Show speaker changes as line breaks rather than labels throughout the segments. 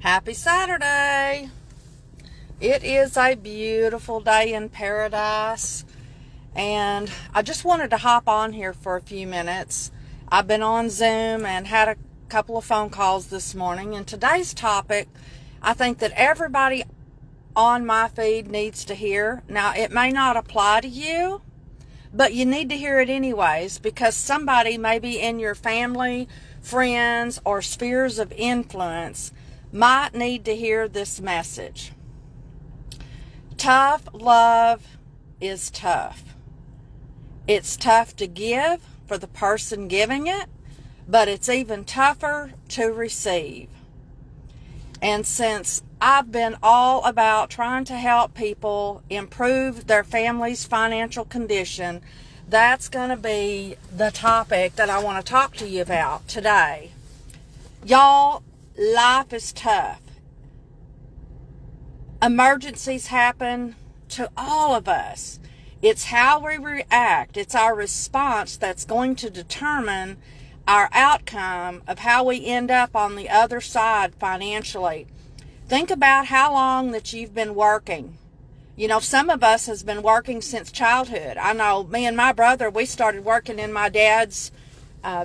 Happy Saturday! It is a beautiful day in paradise, and I just wanted to hop on here for a few minutes. I've been on Zoom and had a couple of phone calls this morning, and today's topic, I think that everybody on my feed needs to hear. Now, it may not apply to you, but you need to hear it anyways, because somebody maybe in your family, friends, or spheres of influence might need to hear this message. Tough love is tough. It's tough to give for the person giving it, but it's even tougher to receive. And since I've been all about trying to help people improve their family's financial condition, that's going to be the topic that I want to talk to you about today. Y'all, life is tough. Emergencies happen to all of us. It's how we react. It's our response that's going to determine our outcome of how we end up on the other side financially. Think about how long that you've been working. You know, some of us has been working since childhood. I know me and my brother, we started working in my dad's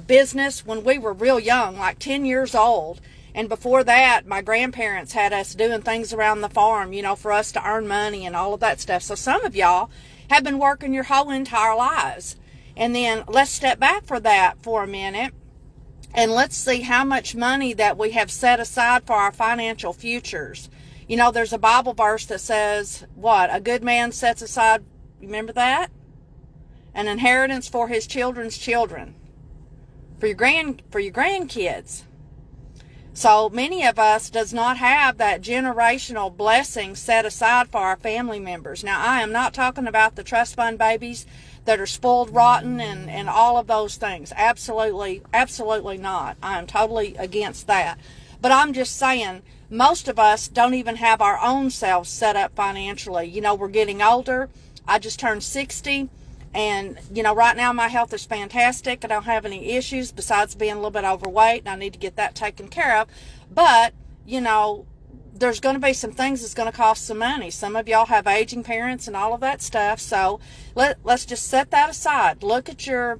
business when we were real young, like 10 years old. And before that, my grandparents had us doing things around the farm, you know, for us to earn money and all of that stuff. So some of y'all have been working your whole entire lives. And then let's step back for that for a minute. And let's see how much money that we have set aside for our financial futures. You know, there's a Bible verse that says, what? A good man sets aside, remember that? An inheritance for his children's children. For your grandkids. So many of us does not have that generational blessing set aside for our family members. Now, I am not talking about the trust fund babies that are spoiled rotten and all of those things. Absolutely not. I am totally against that. But I'm just saying, most of us don't even have our own selves set up financially. You know, we're getting older. I just turned 60. And, you know, right now my health is fantastic. I don't have any issues besides being a little bit overweight, and I need to get that taken care of. But, you know, there's going to be some things that's going to cost some money. Some of y'all have aging parents and all of that stuff. So let's just set that aside. Look at your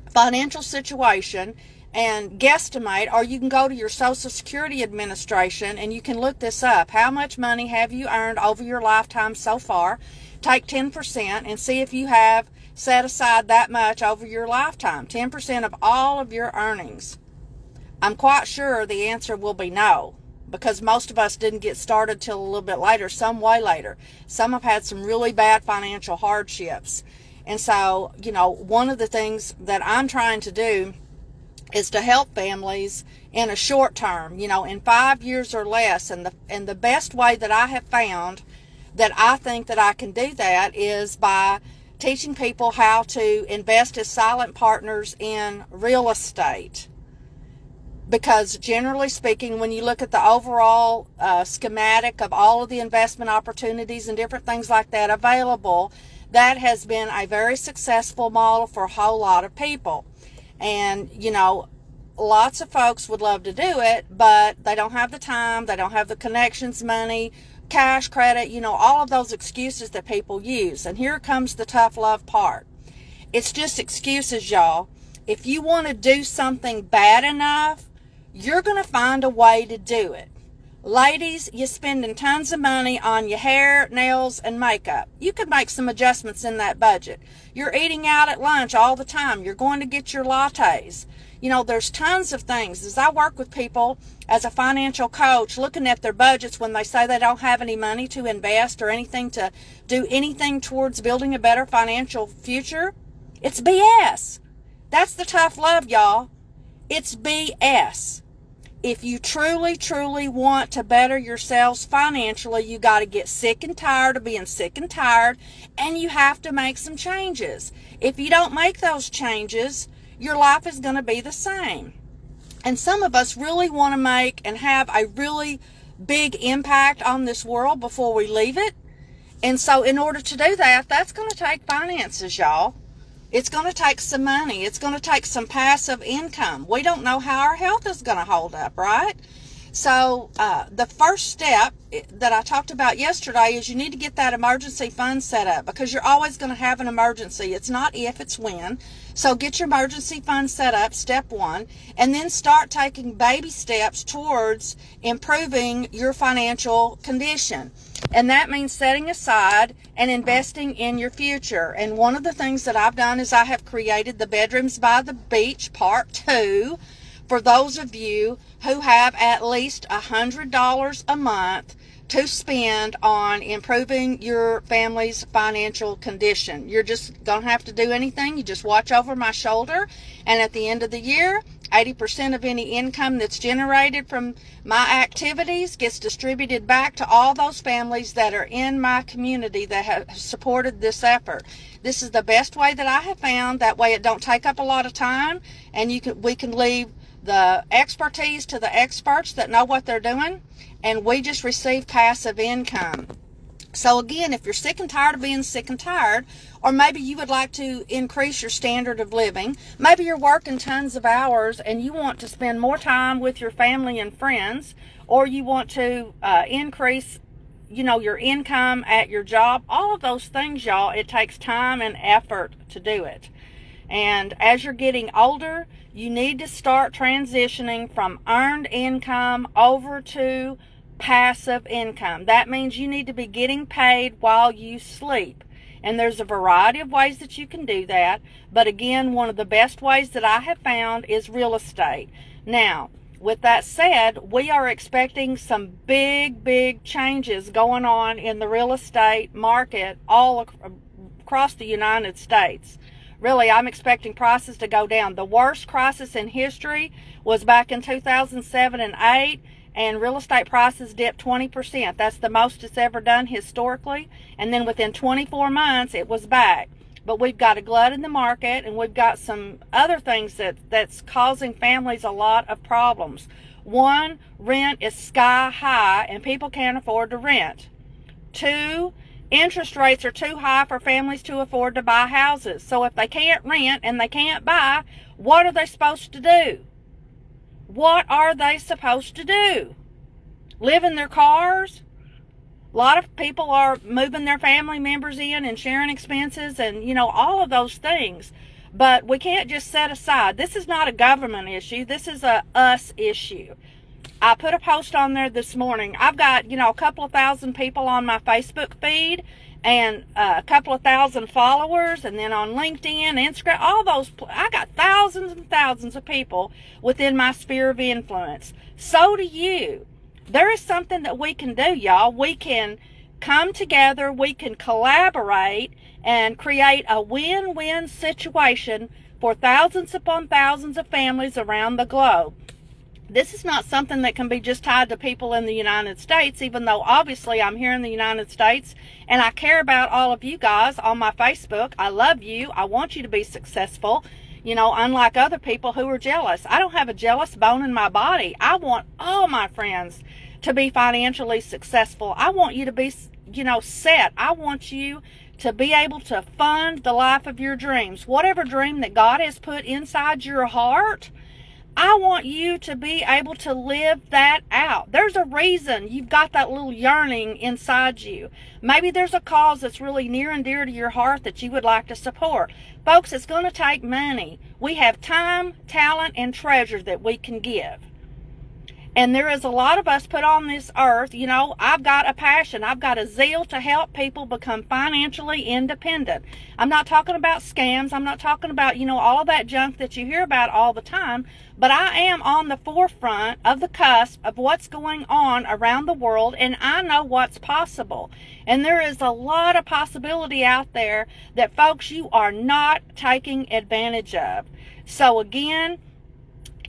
financial situation and guesstimate, or you can go to your Social Security Administration and you can look this up. How much money have you earned over your lifetime so far? Take 10% and see if you have set aside that much over your lifetime. 10% of all of your earnings. I'm quite sure the answer will be no, because most of us didn't get started till a little bit later, some way later. Some have had some really bad financial hardships. And so, you know, one of the things that I'm trying to do is to help families in a short term, you know, in 5 years or less. And the best way that I have found that I think that I can do that is by teaching people how to invest as silent partners in real estate. Because generally speaking, when you look at the overall schematic of all of the investment opportunities and different things like that available, that has been a very successful model for a whole lot of people. And, you know, lots of folks would love to do it, but they don't have the time, they don't have the connections, money, cash, credit, you know, all of those excuses that people use. And here comes the tough love part. It's just excuses, y'all. If you want to do something bad enough, you're going to find a way to do it. Ladies, you're spending tons of money on your hair, nails, and makeup. You could make some adjustments in that budget. You're eating out at lunch all the time. You're going to get your lattes. You know, there's tons of things. As I work with people as a financial coach, looking at their budgets when they say they don't have any money to invest or anything to do anything towards building a better financial future, it's BS. That's the tough love, y'all. It's BS. If you truly, truly want to better yourselves financially, you got to get sick and tired of being sick and tired, and you have to make some changes. If you don't make those changes, your life is going to be the same. And some of us really want to make and have a really big impact on this world before we leave it. And so in order to do that, that's going to take finances, y'all. It's going to take some money. It's going to take some passive income. We don't know how our health is going to hold up, right? So the first step that I talked about yesterday is you need to get that emergency fund set up, because you're always going to have an emergency. It's not if, it's when. So get your emergency fund set up, step one, and then start taking baby steps towards improving your financial condition. And that means setting aside and investing in your future. And one of the things that I've done is I have created the Bedrooms by the Beach Part 2 for those of you who have at least $100 a month to spend on improving your family's financial condition. You're just going to have to do anything. You just watch over my shoulder, and at the end of the year, 80% of any income that's generated from my activities gets distributed back to all those families that are in my community that have supported this effort. This is the best way that I have found. That way it don't take up a lot of time, and we can leave the expertise to the experts that know what they're doing, and we just receive passive income. So again, if you're sick and tired of being sick and tired, or maybe you would like to increase your standard of living, maybe you're working tons of hours and you want to spend more time with your family and friends, or you want to increase your income at your job, all of those things, y'all, it takes time and effort to do it. And as you're getting older, you need to start transitioning from earned income over to passive income. That means you need to be getting paid while you sleep. And there's a variety of ways that you can do that. But again, one of the best ways that I have found is real estate. Now, with that said, we are expecting some big changes going on in the real estate market all across the United States. Really, I'm expecting prices to go down. The worst crisis in history was back in 2007 and 8, and real estate prices dipped 20%. That's the most it's ever done historically. And then within 24 months, it was back. But we've got a glut in the market, and we've got some other things that's causing families a lot of problems. One, rent is sky high, and people can't afford to rent. Two, interest rates are too high for families to afford to buy houses. So if they can't rent and they can't buy, what are they supposed to do? What are they supposed to do? Live in their cars? A lot of people are moving their family members in and sharing expenses and, all of those things. But we can't just set aside. This is not a government issue. This is a us issue. I put a post on there this morning. I've got, a couple of thousand people on my Facebook feed and a couple of thousand followers, and then on LinkedIn, Instagram, all those. I got thousands and thousands of people within my sphere of influence. So do you. There is something that we can do, y'all. We can come together, we can collaborate and create a win-win situation for thousands upon thousands of families around the globe. This is not something that can be just tied to people in the United States, even though obviously I'm here in the United States and I care about all of you guys on my Facebook. I love you. I want you to be successful, unlike other people who are jealous. I don't have a jealous bone in my body. I want all my friends to be financially successful. I want you to be, set. I want you to be able to fund the life of your dreams. Whatever dream that God has put inside your heart, I want you to be able to live that out. There's a reason you've got that little yearning inside you. Maybe there's a cause that's really near and dear to your heart that you would like to support. Folks, it's going to take money. We have time, talent, and treasure that we can give. And there is a lot of us put on this earth. I've got a passion. I've got a zeal to help people become financially independent. I'm not talking about scams. I'm not talking about, all of that junk that you hear about all the time. But I am on the forefront of the cusp of what's going on around the world, and I know what's possible. And there is a lot of possibility out there that, folks, you are not taking advantage of. So again,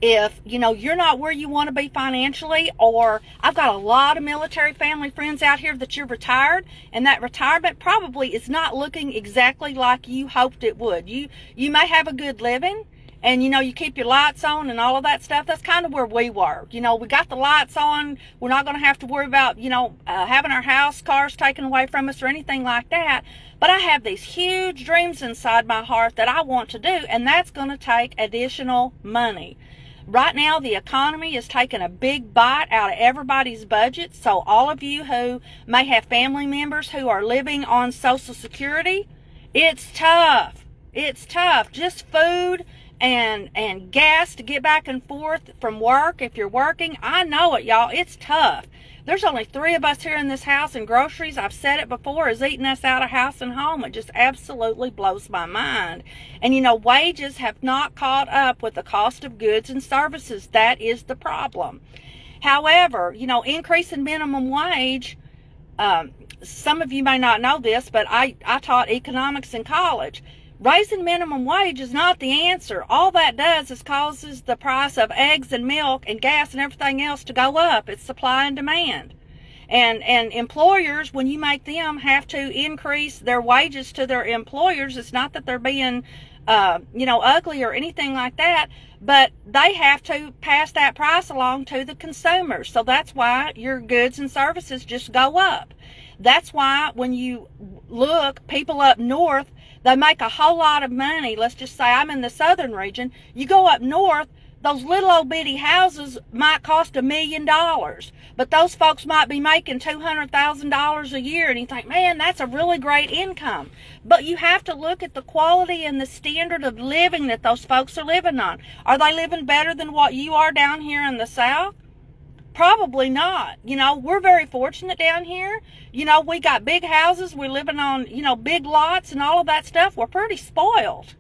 if you're not where you want to be financially, or I've got a lot of military family friends out here that you're retired, and that retirement probably is not looking exactly like you hoped it would. You may have a good living, and you keep your lights on and all of that stuff. That's kind of where we were. We got the lights on. We're not going to have to worry about having our cars taken away from us or anything like that. But I have these huge dreams inside my heart that I want to do, and that's going to take additional money. Right now, the economy is taking a big bite out of everybody's budget. So all of you who may have family members who are living on Social Security, it's tough. It's tough. Just food and gas to get back and forth from work if you're working. I know it, y'all. It's tough. There's only 3 of us here in this house, and groceries, I've said it before, is eating us out of house and home. It just absolutely blows my mind. And wages have not caught up with the cost of goods and services. That is the problem. However, increase in minimum wage, some of you may not know this, but I taught economics in college. Raising minimum wage is not the answer. All that does is causes the price of eggs and milk and gas and everything else to go up. It's supply and demand. And employers, when you make them have to increase their wages to their employers, it's not that they're being, ugly or anything like that, but they have to pass that price along to the consumers. So that's why your goods and services just go up. That's why when you look, people up north, they make a whole lot of money. Let's just say I'm in the southern region. You go up north, those little old bitty houses might cost $1 million, but those folks might be making $200,000 a year, and you think, man, that's a really great income. But you have to look at the quality and the standard of living that those folks are living on. Are they living better than what you are down here in the South? Probably not. We're very fortunate down here. We got big houses. We're living on, big lots and all of that stuff. We're pretty spoiled.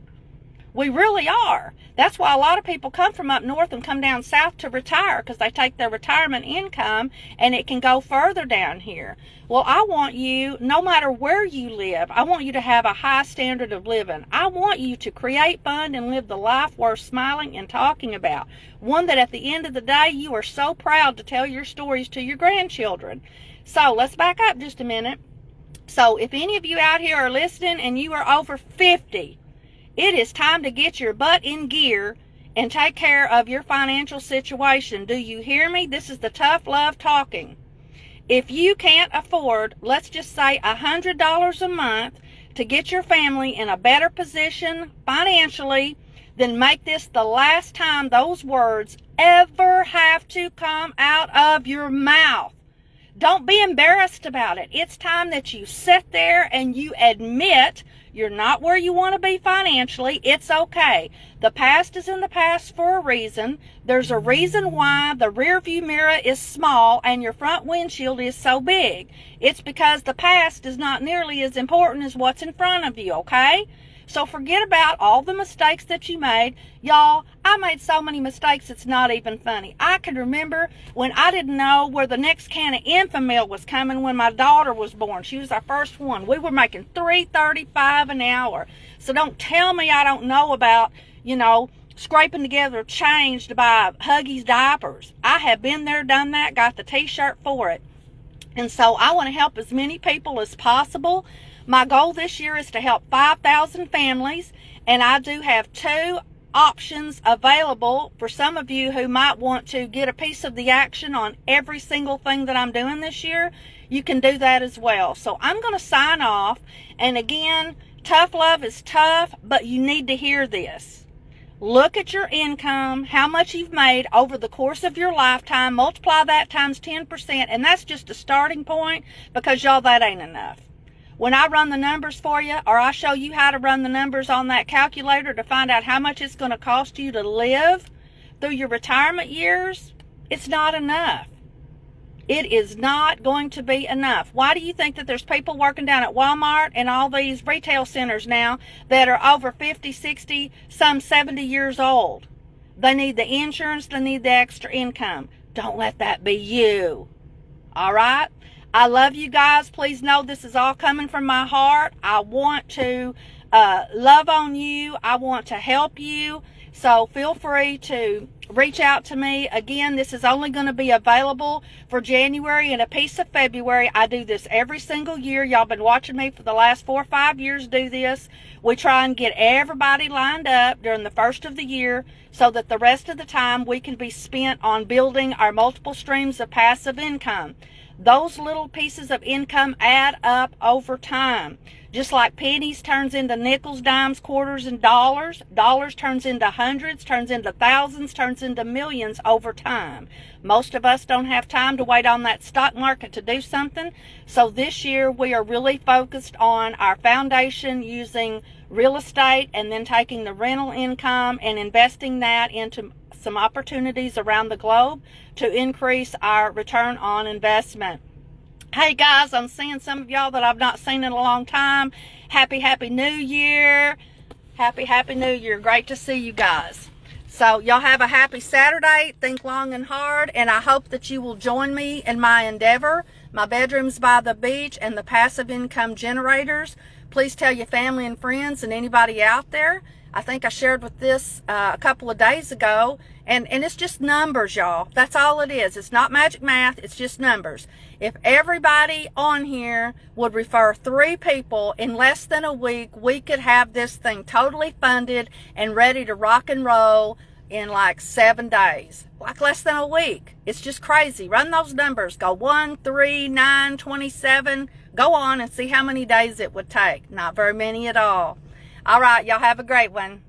We really are. That's why a lot of people come from up north and come down south to retire, because they take their retirement income and it can go further down here. Well, I want you, no matter where you live, I want you to have a high standard of living. I want you to create, fund, and live the life worth smiling and talking about. One that at the end of the day, you are so proud to tell your stories to your grandchildren. So let's back up just a minute. So if any of you out here are listening and you are over 50, it is time to get your butt in gear and take care of your financial situation. Do you hear me? This is the tough love talking. If you can't afford, let's just say $100 a month to get your family in a better position financially, then make this the last time those words ever have to come out of your mouth. Don't be embarrassed about it. It's time that you sit there and you admit you're not where you want to be financially. It's okay. The past is in the past for a reason. There's a reason why the rear view mirror is small and your front windshield is so big. It's because the past is not nearly as important as what's in front of you, okay? So forget about all the mistakes that you made. Y'all, I made so many mistakes it's not even funny. I can remember when I didn't know where the next can of Enfamil was coming when my daughter was born. She was our first one. We were making $3.35 an hour. So don't tell me I don't know about, scraping together change to buy Huggies diapers. I have been there, done that, got the t-shirt for it. And so I want to help as many people as possible. My goal this year is to help 5,000 families, and I do have 2 options available for some of you who might want to get a piece of the action on every single thing that I'm doing this year. You can do that as well. So I'm going to sign off, and again, tough love is tough, but you need to hear this. Look at your income, how much you've made over the course of your lifetime, multiply that times 10%, and that's just a starting point, because y'all, that ain't enough. When I run the numbers for you, or I show you how to run the numbers on that calculator to find out how much it's going to cost you to live through your retirement years, it's not enough. It is not going to be enough. Why do you think that there's people working down at Walmart and all these retail centers now that are over 50, 60, some 70 years old? They need the insurance, they need the extra income. Don't let that be you. All right? I love you guys. Please know this is all coming from my heart. I want to love on you. I want to help you. So feel free to reach out to me. Again, this is only going to be available for January and a piece of February. I do this every single year. Y'all been watching me for the last 4 or 5 years do this. We try and get everybody lined up during the first of the year so that the rest of the time we can be spent on building our multiple streams of passive income. Those little pieces of income add up over time. Just like pennies turns into nickels, dimes, quarters, and dollars, dollars turns into hundreds, turns into thousands, turns into millions over time. Most of us don't have time to wait on that stock market to do something. So this year we are really focused on our foundation using real estate and then taking the rental income and investing that into some opportunities around the globe to increase our return on investment. Hey guys, I'm seeing some of y'all that I've not seen in a long time. Happy New Year. Happy New Year. Great to see you guys. So y'all have a happy Saturday. Think long and hard, and I hope that you will join me in my endeavor. My bedroom's by the beach and the passive income generators. Please tell your family and friends and anybody out there. I think I shared with this a couple of days ago, and it's just numbers, y'all. That's all it is. It's not magic math. It's just numbers. If everybody on here would refer 3 people in less than a week, we could have this thing totally funded and ready to rock and roll in like 7 days, like less than a week. It's just crazy. Run those numbers. Go 1, 3, 9, 27. Go on and see how many days it would take. Not very many at all. All right, y'all have a great one.